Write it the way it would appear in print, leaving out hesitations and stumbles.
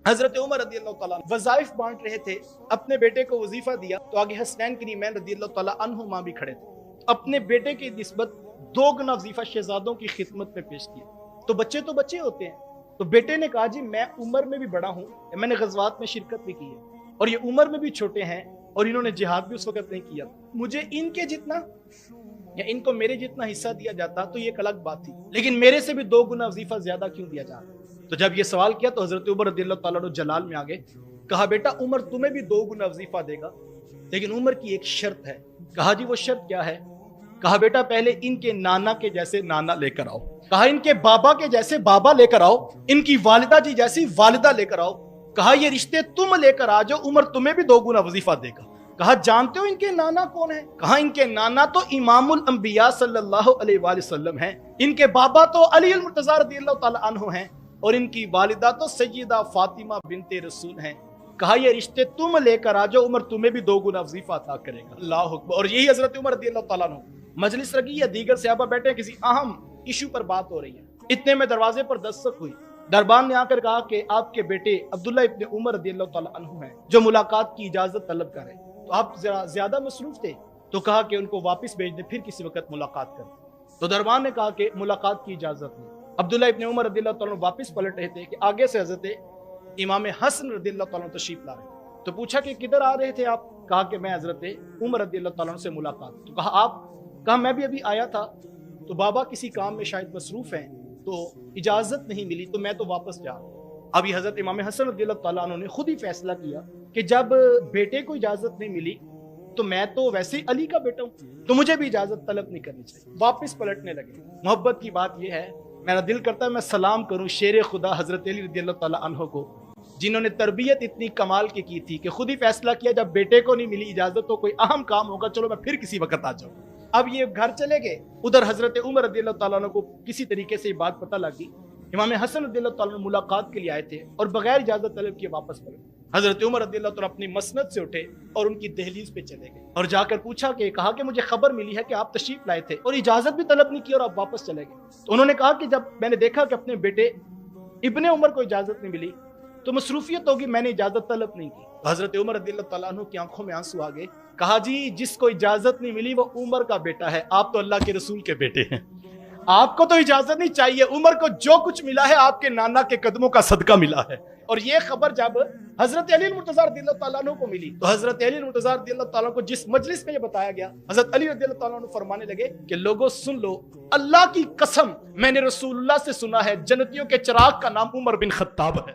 حضرت عمر رضی اللہ تعالیٰ وظائف بانٹ رہے تھے، اپنے بیٹے کو وظیفہ دیا تو آگے حسنین کی نیمین رضی اللہ تعالیٰ عنہما بھی کھڑے تھے، اپنے بیٹے کی نسبت 2 گنا وظیفہ شہزادوں کی خدمت میں پیش کیا۔ تو بچے ہوتے ہیں، تو بیٹے نے کہا جی میں عمر میں بھی بڑا ہوں، میں نے غزوات میں شرکت بھی کی ہے اور یہ عمر میں بھی چھوٹے ہیں اور انہوں نے جہاد بھی اس وقت نہیں کیا، مجھے ان کے جتنا یا ان کو میرے جتنا حصہ دیا جاتا تو یہ ایک الگ بات تھی، لیکن میرے سے بھی 2 گنا وظیفہ زیادہ کیوں دیا جا رہا ہے؟ تو جب یہ سوال کیا تو حضرت عمر رضی اللہ تعالیٰ عنہ جلال میں آگے کہا بیٹا عمر تمہیں بھی 2 گنا وظیفہ دے گا، لیکن عمر کی ایک شرط ہے۔ کہا جی وہ شرط کیا ہے؟ کہا بیٹا پہلے ان کے نانا کے جیسے نانا لے کر آؤ، کہا ان کے بابا کے جیسے بابا لے کر آؤ، ان کی والدہ جی جیسی والدہ لے کر آؤ، کہا یہ رشتے تم لے کر آ جاؤ، عمر تمہیں بھی 2 گنا وظیفہ دے گا۔ کہا جانتے ہو ان کے نانا کون ہیں؟ کہا ان کے نانا تو امام الانبیاء صلی اللہ علیہ وآلہ وسلم ہیں، ان کے بابا تو علی المرتضیٰ رضی اللہ تعالی عنہ ہیں اور ان کی والدہ تو سیدہ فاطمہ بنت رسول ہیں۔ کہا یہ رشتے تم لے کر آ جاؤ، عمر تمہیں بھی 2 گنا وظیفہ عطا کرے گا۔ اللہ اکبر۔ اور یہی حضرت عمر رضی اللہ تعالیٰ عنہ مجلس لگی ہے، دیگر صحابہ بیٹھے ہیں، کسی اہم ایشو پر بات ہو رہی ہے، اتنے میں دروازے پر دستک ہوئی، دربان نے آ کر کہا کہ آپ کے بیٹے عبداللہ ابن عمر رضی اللہ تعالیٰ عنہ ہیں جو ملاقات کی اجازت طلب کر رہے ہیں، تو آپ زیادہ مصروف تھے تو کہا کہ ان کو واپس بھیج دیں، پھر کسی وقت ملاقات کریں۔ تو دربان نے کہا کہ ملاقات کی اجازت نہیں۔ عبداللہ ابن عمر رضی اللہ تعالیٰ عنہ واپس پلٹ رہے تھے کہ آگے سے حضرت امام حسن رضی اللہ تعالیٰ عنہ تشریف لا رہے ہیں، تو پوچھا کہ کدھر آ رہے تھے آپ؟ کہا کہ میں حضرت عمر رضی اللہ تعالیٰ عنہ سے ملاقات۔ تو کہا آپ؟ کہا میں بھی ابھی آیا تھا تو بابا کسی کام میں شاید مصروف ہیں تو اجازت نہیں ملی تو میں تو واپس جا رہا ہوں۔ ابھی حضرت امام حسن رضی اللہ تعالیٰ عنہ نے خود ہی فیصلہ کیا کہ جب بیٹے کو اجازت نہیں ملی تو میں تو ویسے ہی علی کا بیٹا ہوں تو مجھے بھی اجازت طلب نہیں کرنی چاہیے، واپس پلٹنے لگے۔ محبت کی بات یہ ہے، میرا دل کرتا ہے میں سلام کروں شیر خدا حضرت علی رضی اللہ تعالیٰ عنہ کو، جنہوں نے تربیت اتنی کمال کی تھی کہ خود ہی فیصلہ کیا جب بیٹے کو نہیں ملی اجازت تو کوئی اہم کام ہوگا، چلو میں پھر کسی وقت آ جاؤں۔ اب یہ گھر چلے گئے، ادھر حضرت عمر رضی اللہ تعالیٰ عنہ کو کسی طریقے سے یہ بات پتہ لگی، امام حسن رضی اللہ تعالیٰ عنہ ملاقات کے لیے آئے تھے اور بغیر اجازت طلب کیے واپس پلٹ۔ حضرت عمر رضی اللہ تعالیٰ اپنی مسند سے اٹھے اور ان کی دہلیز پہ چلے گئے اور جا کر پوچھا کہ کہا کہ مجھے خبر ملی ہے کہ آپ تشریف لائے تھے اور اجازت بھی طلب نہیں کی اور آپ واپس چلے گئے۔ تو انہوں نے کہا کہ جب میں نے دیکھا کہ اپنے بیٹے ابن عمر کو اجازت نہیں ملی تو مصروفیت ہوگی، میں نے اجازت طلب نہیں کی۔ تو حضرت عمر رضی اللہ تعالیٰ عنہ کی آنکھوں میں آنسو آ گئے، کہا جی جس کو اجازت نہیں ملی وہ عمر کا بیٹا ہے، آپ تو اللہ کے رسول کے بیٹے ہیں، آپ کو تو اجازت نہیں چاہیے، عمر کو جو کچھ ملا ہے آپ کے نانا کے قدموں کا صدقہ ملا ہے۔ اور یہ خبر جب حضرت علی المرتضیٰ رضی اللہ تعالیٰ عنہ کو ملی تو حضرت علی المرتضیٰ رضی اللہ تعالیٰ عنہ کو جس مجلس میں یہ بتایا گیا، حضرت علی رضی اللہ تعالیٰ عنہ فرمانے لگے کہ لوگوں سن لو، اللہ کی قسم میں نے رسول اللہ سے سنا ہے جنتیوں کے چراغ کا نام عمر بن خطاب ہے۔